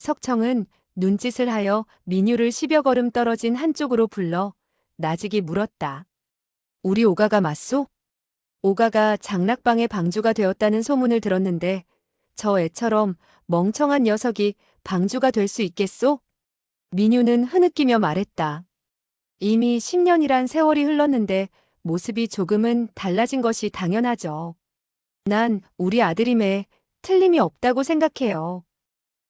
석청은 눈짓을 하여 민유를 10여 걸음 떨어진 한쪽으로 불러 나직이 물었다. 우리 오가가 맞소? 오가가 장락방의 방주가 되었다는 소문을 들었는데 저 애처럼 멍청한 녀석이 방주가 될 수 있겠소? 민유는 흐느끼며 말했다. 이미 10년이란 세월이 흘렀는데 모습이 조금은 달라진 것이 당연하죠. 난 우리 아들임에 틀림이 없다고 생각해요.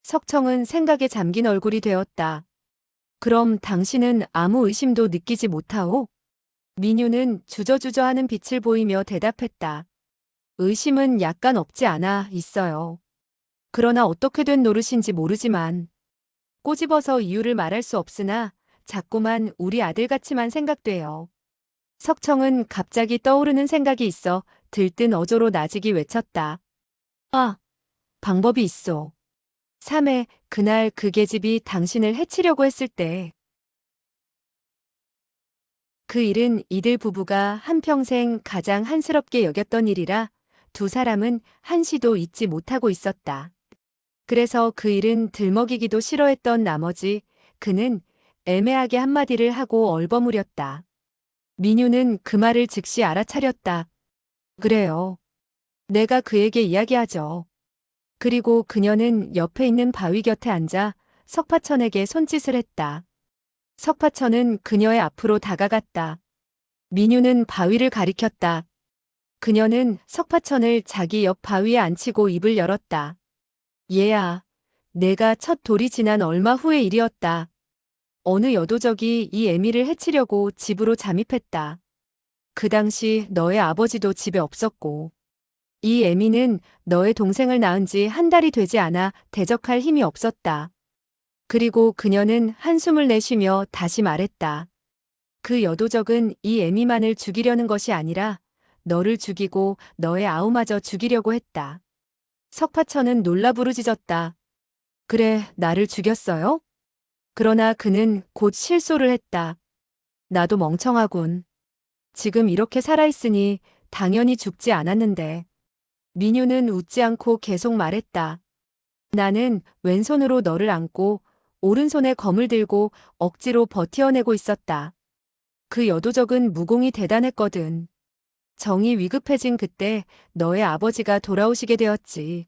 석청은 생각에 잠긴 얼굴이 되었다. 그럼 당신은 아무 의심도 느끼지 못하오? 민유는 주저주저하는 빛을 보이며 대답했다. 의심은 약간 없지 않아 있어요. 그러나 어떻게 된 노릇인지 모르지만 꼬집어서 이유를 말할 수 없으나 자꾸만 우리 아들같이만 생각돼요. 석청은 갑자기 떠오르는 생각이 있어 들뜬 어조로 나직이 외쳤다. 아, 방법이 있어. 3회 그날 그 계집이 당신을 해치려고 했을 때 그 일은 이들 부부가 한평생 가장 한스럽게 여겼던 일이라 두 사람은 한시도 잊지 못하고 있었다. 그래서 그 일은 들먹이기도 싫어했던 나머지 그는 애매하게 한마디를 하고 얼버무렸다. 민유는 그 말을 즉시 알아차렸다. 그래요. 내가 그에게 이야기하죠. 그리고 그녀는 옆에 있는 바위 곁에 앉아 석파천에게 손짓을 했다. 석파천은 그녀의 앞으로 다가갔다. 민유는 바위를 가리켰다. 그녀는 석파천을 자기 옆 바위에 앉히고 입을 열었다. 얘야, 내가 첫 돌이 지난 얼마 후의 일이었다. 어느 여도적이 이 애미를 해치려고 집으로 잠입했다. 그 당시 너의 아버지도 집에 없었고 이 애미는 너의 동생을 낳은 지 한 달이 되지 않아 대적할 힘이 없었다. 그리고 그녀는 한숨을 내쉬며 다시 말했다. 그 여도적은 이 애미만을 죽이려는 것이 아니라 너를 죽이고 너의 아우마저 죽이려고 했다. 석파천은 놀라 부르짖었다. 그래, 나를 죽였어요? 그러나 그는 곧 실소를 했다. 나도 멍청하군. 지금 이렇게 살아있으니 당연히 죽지 않았는데. 민유는 웃지 않고 계속 말했다. 나는 왼손으로 너를 안고 오른손에 검을 들고 억지로 버티어내고 있었다. 그 여도적은 무공이 대단했거든. 정이 위급해진 그때 너의 아버지가 돌아오시게 되었지.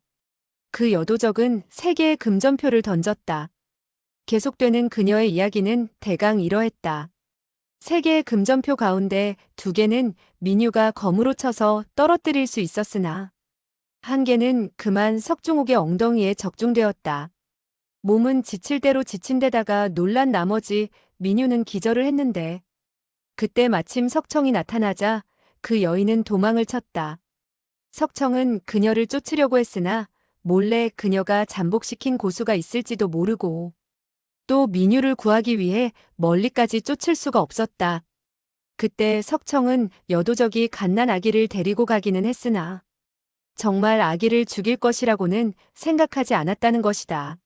그 여도적은 3개의 금전표를 던졌다. 계속되는 그녀의 이야기는 대강 이러했다. 3개의 금전표 가운데 2개는 민유가 검으로 쳐서 떨어뜨릴 수 있었으나 1개는 그만 석중옥의 엉덩이에 적중되었다. 몸은 지칠 대로 지친 데다가 놀란 나머지 민유는 기절을 했는데 그때 마침 석청이 나타나자 그 여인은 도망을 쳤다. 석청은 그녀를 쫓으려고 했으나 몰래 그녀가 잠복시킨 고수가 있을지도 모르고 또 민유를 구하기 위해 멀리까지 쫓을 수가 없었다. 그때 석청은 여도적이 갓난 아기를 데리고 가기는 했으나 정말 아기를 죽일 것이라고는 생각하지 않았다는 것이다.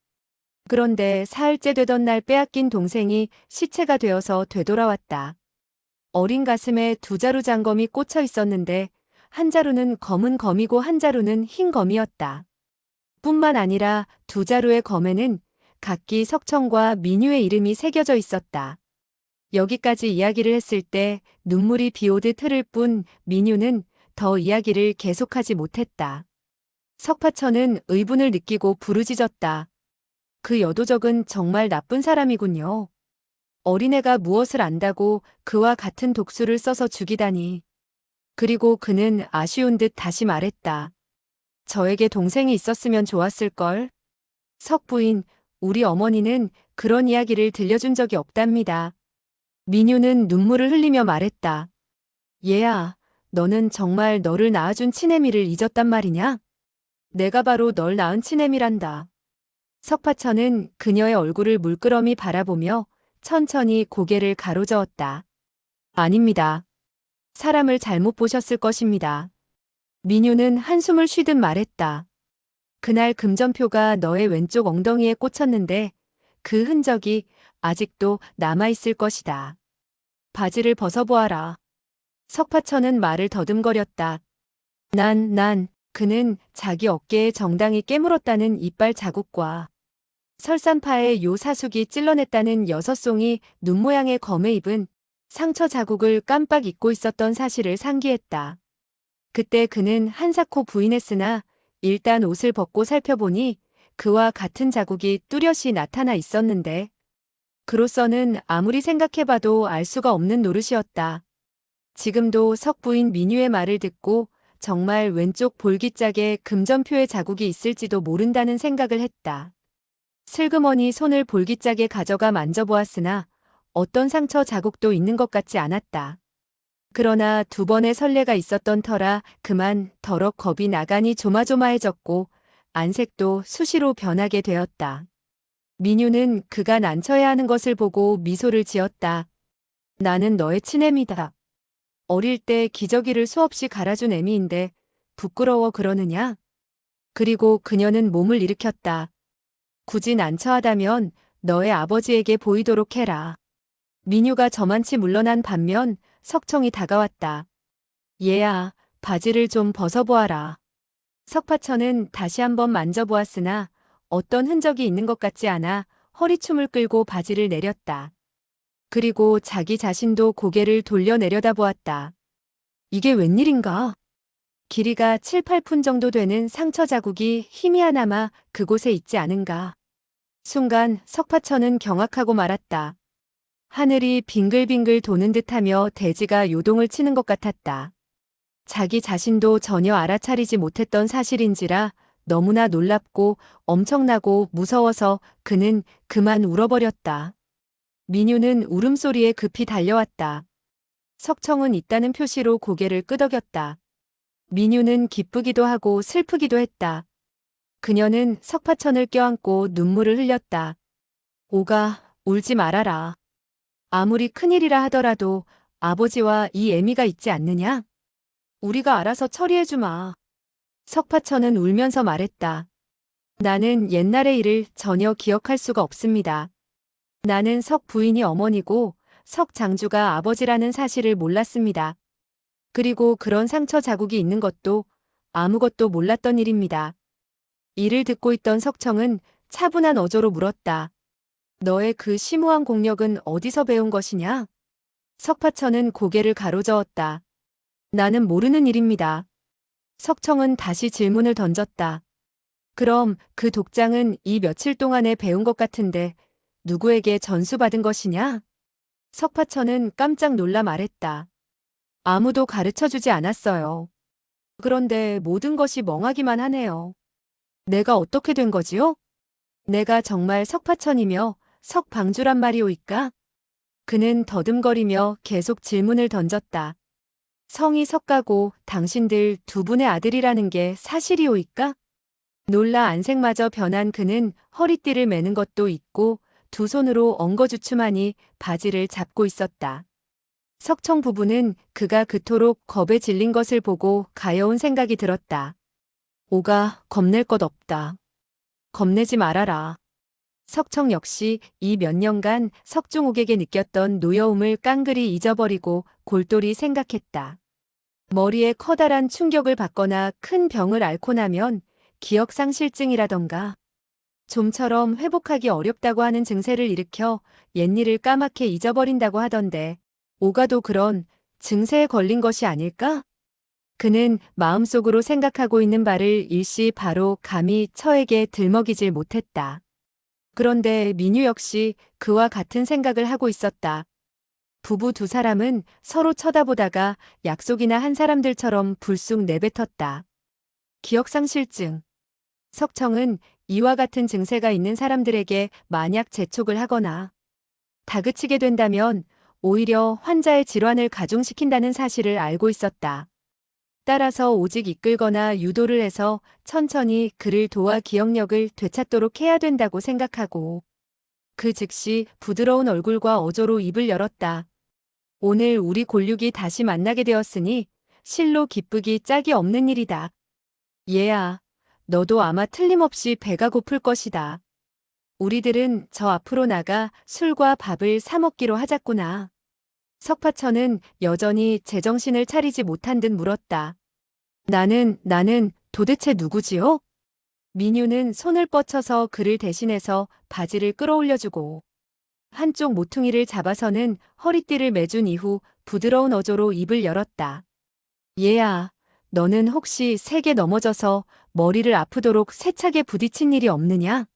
그런데 사흘째 되던 날 빼앗긴 동생이 시체가 되어서 되돌아왔다. 어린 가슴에 2자루 장검이 꽂혀 있었는데 한 자루는 검은 검이고 한 자루는 흰 검이었다. 뿐만 아니라 2자루의 검에는 각기 석청과 민유의 이름이 새겨져 있었다. 여기까지 이야기를 했을 때 눈물이 비오듯 흐를 뿐 민유는 더 이야기를 계속하지 못했다. 석파천은 의분을 느끼고 부르짖었다. 그 여도적은 정말 나쁜 사람이군요. 어린애가 무엇을 안다고 그와 같은 독수를 써서 죽이다니. 그리고 그는 아쉬운 듯 다시 말했다. 저에게 동생이 있었으면 좋았을걸. 석 부인, 우리 어머니는 그런 이야기를 들려준 적이 없답니다. 민유는 눈물을 흘리며 말했다. 얘야, 너는 정말 너를 낳아준 친애미를 잊었단 말이냐? 내가 바로 널 낳은 친애미란다. 석파천은 그녀의 얼굴을 물끄러미 바라보며 천천히 고개를 가로저었다. 아닙니다. 사람을 잘못 보셨을 것입니다. 민유는 한숨을 쉬듯 말했다. 그날 금전표가 너의 왼쪽 엉덩이에 꽂혔는데 그 흔적이 아직도 남아있을 것이다. 바지를 벗어보아라. 석파천은 말을 더듬거렸다. 그는 자기 어깨에 정당히 깨물었다는 이빨 자국과 설산파에 요 사숙이 찔러냈다는 여섯송이 눈 모양의 검의 입은 상처 자국을 깜빡 잊고 있었던 사실을 상기했다. 그때 그는 한사코 부인했으나 일단 옷을 벗고 살펴보니 그와 같은 자국이 뚜렷이 나타나 있었는데 그로서는 아무리 생각해봐도 알 수가 없는 노릇이었다. 지금도 석 부인 민유의 말을 듣고 정말 왼쪽 볼기짝에 금전표의 자국이 있을지도 모른다는 생각을 했다. 슬그머니 손을 볼기짝에 가져가 만져보았으나 어떤 상처 자국도 있는 것 같지 않았다. 그러나 두 번의 선례가 있었던 터라 그만 더럭 겁이 나가니 조마조마해졌고 안색도 수시로 변하게 되었다. 민유는 그가 난처해하는 것을 보고 미소를 지었다. 나는 너의 친애미다. 어릴 때 기저귀를 수없이 갈아준 애미인데 부끄러워 그러느냐? 그리고 그녀는 몸을 일으켰다. 굳이 난처하다면 너의 아버지에게 보이도록 해라. 민유가 저만치 물러난 반면 석청이 다가왔다. 얘야, 바지를 좀 벗어보아라. 석파천은 다시 한번 만져보았으나 어떤 흔적이 있는 것 같지 않아 허리춤을 끌고 바지를 내렸다. 그리고 자기 자신도 고개를 돌려 내려다보았다. 이게 웬일인가? 길이가 7, 8푼 정도 되는 상처 자국이 희미하나마 그곳에 있지 않은가. 순간 석파천은 경악하고 말았다. 하늘이 빙글빙글 도는 듯하며 대지가 요동을 치는 것 같았다. 자기 자신도 전혀 알아차리지 못했던 사실인지라 너무나 놀랍고 엄청나고 무서워서 그는 그만 울어버렸다. 민유는 울음소리에 급히 달려왔다. 석청은 있다는 표시로 고개를 끄덕였다. 민유는 기쁘기도 하고 슬프기도 했다. 그녀는 석파천을 껴안고 눈물을 흘렸다. 오가, 울지 말아라. 아무리 큰일이라 하더라도 아버지와 이 애미가 있지 않느냐? 우리가 알아서 처리해주마. 석파천은 울면서 말했다. 나는 옛날의 일을 전혀 기억할 수가 없습니다. 나는 석 부인이 어머니고 석 장주가 아버지라는 사실을 몰랐습니다. 그리고 그런 상처 자국이 있는 것도 아무것도 몰랐던 일입니다. 이를 듣고 있던 석청은 차분한 어조로 물었다. 너의 그 심오한 공력은 어디서 배운 것이냐? 석파천은 고개를 가로저었다. 나는 모르는 일입니다. 석청은 다시 질문을 던졌다. 그럼 그 독장은 이 며칠 동안에 배운 것 같은데 누구에게 전수받은 것이냐? 석파천은 깜짝 놀라 말했다. 아무도 가르쳐주지 않았어요. 그런데 모든 것이 멍하기만 하네요. 내가 어떻게 된 거지요? 내가 정말 석파천이며 석방주란 말이오이까? 그는 더듬거리며 계속 질문을 던졌다. 성이 석가고 당신들 두 분의 아들이라는 게 사실이오이까? 놀라 안색마저 변한 그는 허리띠를 매는 것도 있고 두 손으로 엉거주춤하니 바지를 잡고 있었다. 석청 부부는 그가 그토록 겁에 질린 것을 보고 가여운 생각이 들었다. 오가 겁낼 것 없다. 겁내지 말아라. 석청 역시 이 몇 년간 석중옥에게 느꼈던 노여움을 깡그리 잊어버리고 골똘히 생각했다. 머리에 커다란 충격을 받거나 큰 병을 앓고 나면 기억상실증이라던가 좀처럼 회복하기 어렵다고 하는 증세를 일으켜 옛일을 까맣게 잊어버린다고 하던데 오가도 그런 증세에 걸린 것이 아닐까? 그는 마음속으로 생각하고 있는 바를 일시 바로 감히 처에게 들먹이질 못했다. 그런데 민유 역시 그와 같은 생각을 하고 있었다. 부부 두 사람은 서로 쳐다보다가 약속이나 한 사람들처럼 불쑥 내뱉었다. 기억상실증. 석청은 이와 같은 증세가 있는 사람들에게 만약 재촉을 하거나 다그치게 된다면 오히려 환자의 질환을 가중시킨다는 사실을 알고 있었다. 따라서 오직 이끌거나 유도를 해서 천천히 그를 도와 기억력을 되찾도록 해야 된다고 생각하고 그 즉시 부드러운 얼굴과 어조로 입을 열었다. 오늘 우리 골육이 다시 만나게 되었으니 실로 기쁘기 짝이 없는 일이다. 얘야, 너도 아마 틀림없이 배가 고플 것이다. 우리들은 저 앞으로 나가 술과 밥을 사 먹기로 하자꾸나. 석파천은 여전히 제정신을 차리지 못한 듯 물었다. 나는 도대체 누구지요? 민유는 손을 뻗쳐서 그를 대신해서 바지를 끌어올려주고 한쪽 모퉁이를 잡아서는 허리띠를 매준 이후 부드러운 어조로 입을 열었다. 얘야, 너는 혹시 세게 넘어져서 머리를 아프도록 세차게 부딪힌 일이 없느냐?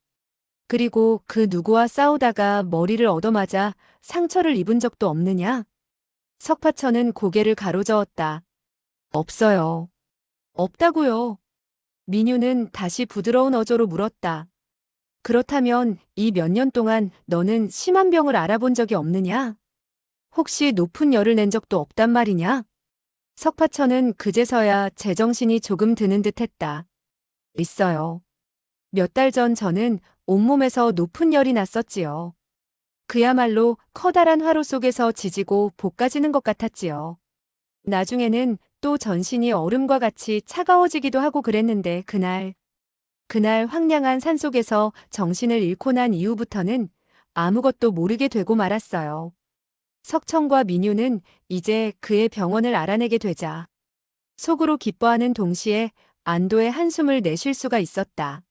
그리고 그 누구와 싸우다가 머리를 얻어맞아 상처를 입은 적도 없느냐? 석파천은 고개를 가로저었다. 없어요. 없다고요. 민유는 다시 부드러운 어조로 물었다. 그렇다면 이 몇 년 동안 너는 심한 병을 알아본 적이 없느냐? 혹시 높은 열을 낸 적도 없단 말이냐? 석파천은 그제서야 제정신이 조금 드는 듯 했다. 있어요. 몇 달 전 저는 온몸에서 높은 열이 났었지요. 그야말로 커다란 화로 속에서 지지고 볶아지는 것 같았지요. 나중에는 또 전신이 얼음과 같이 차가워지기도 하고 그랬는데 그날 황량한 산속에서 정신을 잃고 난 이후부터는 아무것도 모르게 되고 말았어요. 석천과 민유는 이제 그의 병원을 알아내게 되자 속으로 기뻐하는 동시에 안도의 한숨을 내쉴 수가 있었다.